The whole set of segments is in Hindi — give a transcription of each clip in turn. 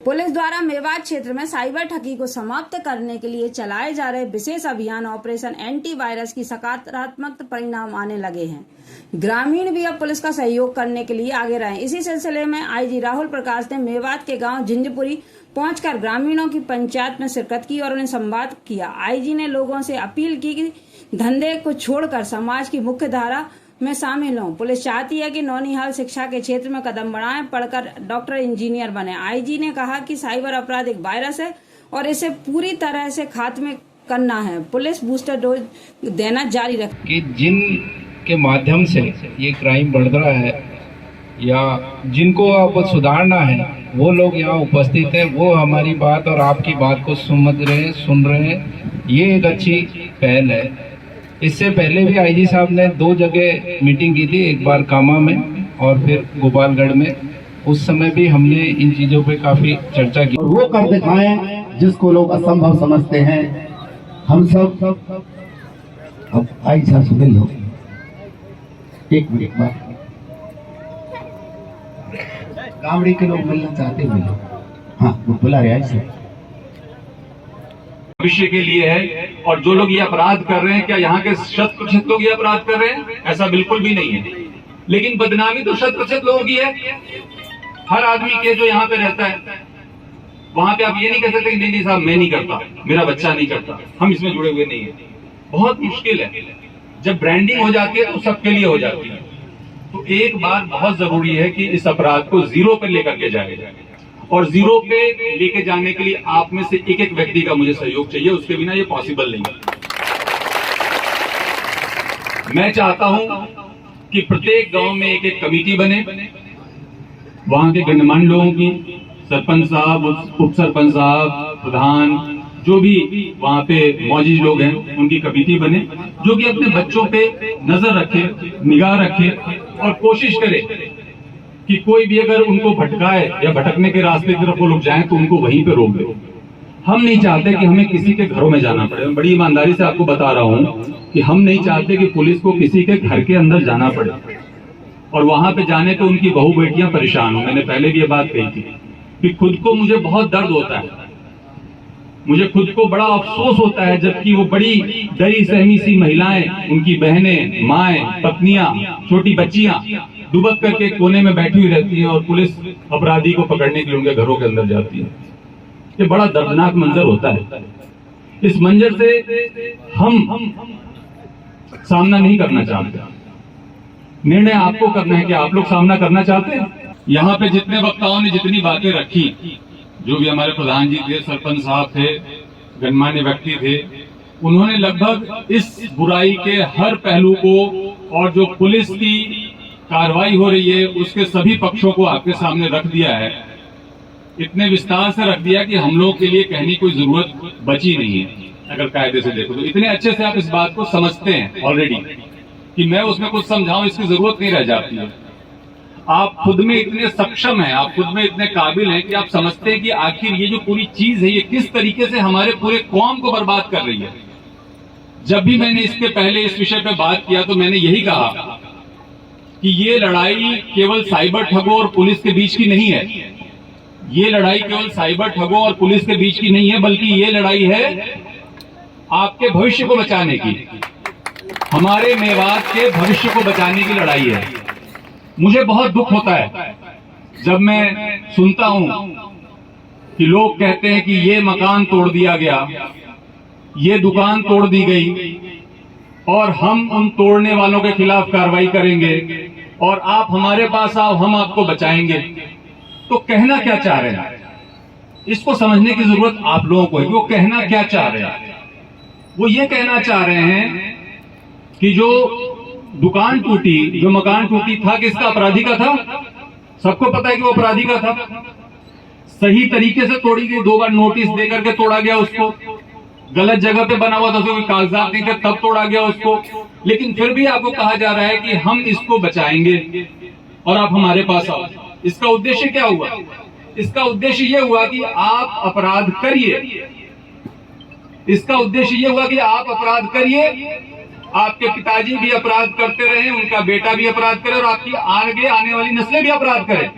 पुलिस द्वारा मेवात क्षेत्र में साइबर ठगी को समाप्त करने के लिए चलाए जा रहे विशेष अभियान ऑपरेशन एंटी वायरस की सकारात्मक परिणाम आने लगे हैं। ग्रामीण भी अब पुलिस का सहयोग करने के लिए आगे रहे। इसी सिलसिले में आईजी राहुल प्रकाश ने मेवात के गांव झिंझपुरी पहुंचकर ग्रामीणों की पंचायत में शिरकत की और उन्हें संवाद किया। आईजी ने लोगों से अपील की कि धंधे को छोड़कर समाज की मुख्य धारा में शामिल हों। पुलिस चाहती है कि नौनिहाल शिक्षा के क्षेत्र में कदम बढ़ाएं, पढ़कर डॉक्टर इंजीनियर बने। आईजी ने कहा कि साइबर अपराध एक वायरस है और इसे पूरी तरह से खात्मे करना है। पुलिस बूस्टर डोज देना जारी रखे। कि जिन के माध्यम से ये क्राइम बढ़ रहा है या जिनको अब सुधारना है वो लोग यहाँ उपस्थित हैं, वो हमारी बात और आपकी बात को समझ रहे हैं, सुन रहे हैं। ये एक अच्छी पहल है। इससे पहले भी आईजी साहब ने 2 जगह मीटिंग की थी, एक बार कामा में और फिर गोपालगढ़ में। उस समय भी हमने इन चीज़ों पे काफ़ी चर्चा की। और वो कर दिखाएं जिसको लोग असंभव समझते हैं। हम सब अब आईजी साहब से मिल लो, एक मिनट बाद कांवड़ी के लोग मिलना चाहते हैं, मिलो। हाँ, वो बुला रहे आईजी साहब। भविष्य के लिए है। और जो लोग ये अपराध कर रहे हैं, क्या यहाँ के 100% लोग ये अपराध कर रहे हैं? ऐसा बिल्कुल भी नहीं है। लेकिन बदनामी तो 100% लोगों की है। हर आदमी के जो यहाँ पे रहता है वहां पे आप ये नहीं कह सकते कि नहीं साहब मैं नहीं करता, मेरा बच्चा नहीं करता, हम इसमें जुड़े हुए नहीं है। बहुत मुश्किल है। जब ब्रांडिंग हो जाती है तो सबके लिए हो जाती है। तो एक बात बहुत जरूरी है कि इस अपराध को 0 पे लेकर के जाए, और 0 पे लेके जाने के लिए आप में से एक व्यक्ति का मुझे सहयोग चाहिए। उसके बिना ये पॉसिबल नहीं है। मैं चाहता हूं कि प्रत्येक गांव में एक कमेटी बने, वहां के गणमान्य लोगों की, सरपंच साहब, उप सरपंच साहब, प्रधान, जो भी वहां पे मौजूद लोग हैं, उनकी कमेटी बने जो कि अपने बच्चों पे नजर रखे, निगाह रखे और कोशिश करे कि कोई भी अगर उनको भटकाए या भटकने के रास्ते की तरफ वो लोग जाएं तो उनको वहीं पे रोक दे। हम नहीं चाहते कि हमें किसी के घरों में जाना पड़े। मैं बड़ी ईमानदारी से आपको बता रहा हूं कि हम नहीं चाहते कि पुलिस को किसी के घर के अंदर जाना पड़े और वहां पे जाने पे उनकी बहू बेटियां परेशान हो। मैंने पहले भी ये बात कही थी कि खुद को मुझे बहुत दर्द होता है, मुझे खुद को बड़ा अफसोस होता है जबकि वो बड़ी डरी सहमी सी महिलाएं, उनकी बहनें, माएं, पत्नियां, छोटी बच्चियां दुबक करके कोने में बैठी हुई रहती है और पुलिस अपराधी को पकड़ने के लिए उनके घरों के अंदर जाती है। ये बड़ा दर्दनाक मंजर होता है। इस मंजर से हम सामना नहीं करना चाहते। निर्णय आपको करना है कि आप लोग सामना करना चाहते हैं। यहाँ पे जितने वक्ताओं ने जितनी बातें रखी, जो भी हमारे प्रधान जी थे, सरपंच साहब थे, गणमान्य व्यक्ति थे, उन्होंने लगभग इस बुराई के हर पहलू को और जो पुलिस की कार्रवाई हो रही है उसके सभी पक्षों को आपके सामने रख दिया है। इतने विस्तार से रख दिया कि हम लोग के लिए कहने की कोई जरूरत बची नहीं है। अगर कायदे से देखो तो इतने अच्छे से आप इस बात को समझते हैं ऑलरेडी कि मैं उसमें कुछ समझाऊं इसकी जरूरत नहीं रह जाती है। आप खुद में इतने सक्षम हैं, आप खुद में इतने काबिल हैं कि आप समझते हैं कि आखिर ये जो पूरी चीज है ये किस तरीके से हमारे पूरे कौम को बर्बाद कर रही है। जब भी मैंने इसके पहले इस विषय पर बात किया तो मैंने यही कहा कि ये लड़ाई केवल साइबर ठगों और पुलिस के बीच की नहीं है। ये लड़ाई केवल साइबर ठगों और पुलिस के बीच की नहीं है, बल्कि ये लड़ाई है आपके भविष्य को बचाने की, हमारे मेवात के भविष्य को बचाने की लड़ाई है। मुझे बहुत दुख होता है जब मैं सुनता हूं कि लोग कहते हैं कि ये मकान तोड़ दिया गया, ये दुकान तोड़ दी गई और हम उन तोड़ने वालों के खिलाफ कार्रवाई करेंगे और आप हमारे पास आओ, हम आपको बचाएंगे। तो कहना क्या चाह रहे हैं, इसको समझने की जरूरत आप लोगों को है। वो कहना क्या चाह रहे हैं? वो ये कहना चाह रहे हैं कि जो दुकान टूटी, जो मकान टूटी था किसका? अपराधी का था। सबको पता है कि वो अपराधी का था। सही तरीके से तोड़ी गई, 2 बार नोटिस देकर के तोड़ा गया उसको। गलत जगह पे बना हुआ था, उसको कागजात नहीं थे तब तोड़ा गया उसको। लेकिन फिर भी आपको कहा जा रहा है कि हम इसको बचाएंगे और आप हमारे पास आओ। इसका उद्देश्य क्या हुआ? इसका उद्देश्य यह हुआ कि आप अपराध करिए। इसका उद्देश्य यह हुआ कि आप अपराध करिए, आपके पिताजी भी अपराध करते रहे, उनका बेटा भी अपराध करे और आपकी आगे आने वाली नस्लें भी अपराध करें।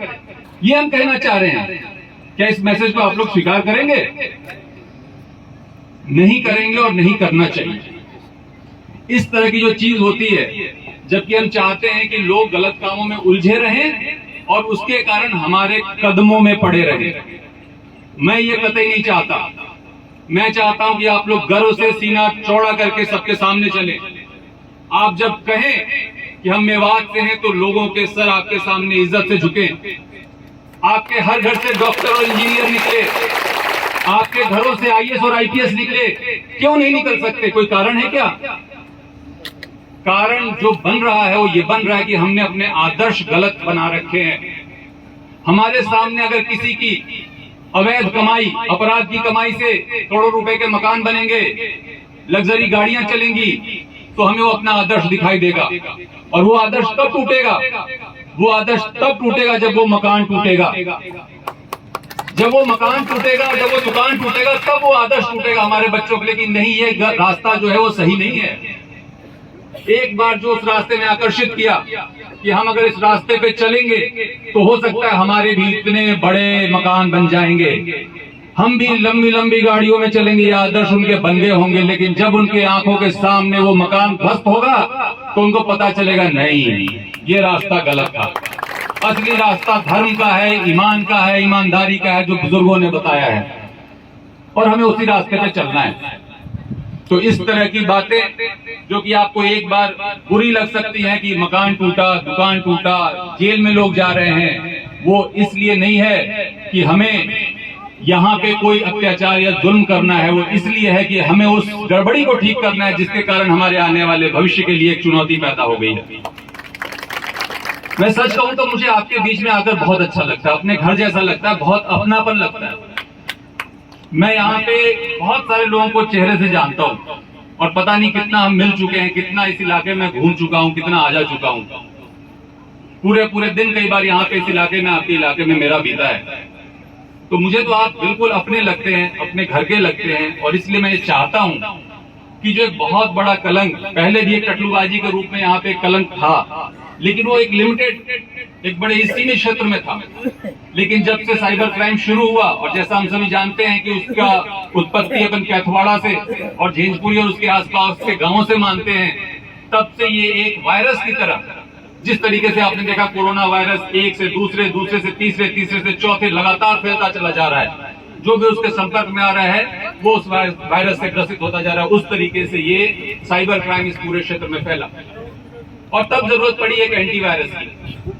ये हम कहना चाह रहे हैं। क्या इस मैसेज को आप लोग स्वीकार करेंगे? नहीं करेंगे और नहीं करना चाहिए। इस तरह की जो चीज होती है, जबकि हम चाहते हैं कि लोग गलत कामों में उलझे रहें और उसके कारण हमारे कदमों में पड़े रहें। मैं ये कतई नहीं चाहता। मैं चाहता हूं कि आप लोग गर्व से सीना चौड़ा करके सबके सामने चलें। आप जब कहें कि हम मेवात से हैं तो लोगों के सर आपके सामने इज्जत से झुकें। आपके हर घर से डॉक्टर और इंजीनियर निकले, आपके घरों से आईएएस और आईपीएस निकले, क्यों नहीं निकल सकते? कोई कारण है क्या? कारण जो बन रहा है वो ये बन रहा है कि हमने अपने आदर्श गलत बना रखे हैं। हमारे सामने अगर किसी की अवैध कमाई, अपराध की कमाई से करोड़ों रुपए के मकान बनेंगे, लग्जरी गाड़ियां चलेंगी, तो हमें वो अपना आदर्श दिखाई देगा। और वो आदर्श कब टूटेगा? वो आदर्श तब टूटेगा जब वो मकान टूटेगा। जब वो मकान टूटेगा, जब वो दुकान टूटेगा, तब वो आदर्श टूटेगा हमारे बच्चों के। लेकिन नहीं, ये रास्ता जो है वो सही नहीं है। एक बार जो उस रास्ते में आकर्षित किया कि हम अगर इस रास्ते पे चलेंगे तो हो सकता है हमारे भी इतने बड़े मकान बन जाएंगे, हम भी लंबी लंबी गाड़ियों में चलेंगे, ये आदर्श उनके बंदे होंगे। लेकिन जब उनके आंखों के सामने वो मकान ध्वस्त होगा तो उनको पता चलेगा नहीं, ये रास्ता गलत था। असली रास्ता धर्म का है, ईमान का है, ईमानदारी का है, जो बुजुर्गों ने बताया है, और हमें उसी रास्ते पे चलना है। तो इस तरह की बातें जो कि आपको एक बार बुरी लग सकती है कि मकान टूटा, दुकान टूटा, जेल में लोग जा रहे हैं, वो इसलिए नहीं है कि हमें यहाँ पे कोई अत्याचार या जुल्म करना है। वो इसलिए है कि हमें उस गड़बड़ी को ठीक करना है जिसके कारण हमारे आने वाले भविष्य के लिए एक चुनौती पैदा हो गई है। मैं सच कहूं तो मुझे आपके बीच में आकर बहुत अच्छा लगता है, अपने घर जैसा लगता है, बहुत अपनापन लगता है। मैं यहाँ पे बहुत सारे लोगों को चेहरे से जानता हूँ और पता नहीं कितना हम मिल चुके हैं, कितना इस इलाके में घूम चुका हूँ, कितना आ जा चुका हूँ। पूरे दिन कई बार यहाँ पे इस इलाके में, आपके इलाके में मेरा बीता है। तो मुझे तो आप बिल्कुल अपने लगते हैं, अपने घर के लगते हैं। और इसलिए मैं ये चाहता हूँ कि जो एक बहुत बड़ा कलंक, पहले भी एक टटलूबाजी के रूप में यहाँ पे कलंक था, लेकिन वो एक लिमिटेड, एक बड़े ही सीमित क्षेत्र में था। लेकिन जब से साइबर क्राइम शुरू हुआ, और जैसा हम सभी जानते हैं कि उसका उत्पत्ति अपन कैथवाड़ा से और झेंझपुरी और उसके आसपास के गांवों से मानते हैं, तब से ये एक वायरस की तरह, जिस तरीके से आपने देखा कोरोना वायरस एक से दूसरे, दूसरे से तीसरे, तीसरे से चौथे लगातार फैलता चला जा रहा है। जो भी उसके संपर्क में आ रहा है वो उस वायरस से ग्रसित होता जा रहा है। उस तरीके से ये साइबर क्राइम इस पूरे क्षेत्र में फैला, और तब जरूरत पड़ी एक एंटीवायरस की।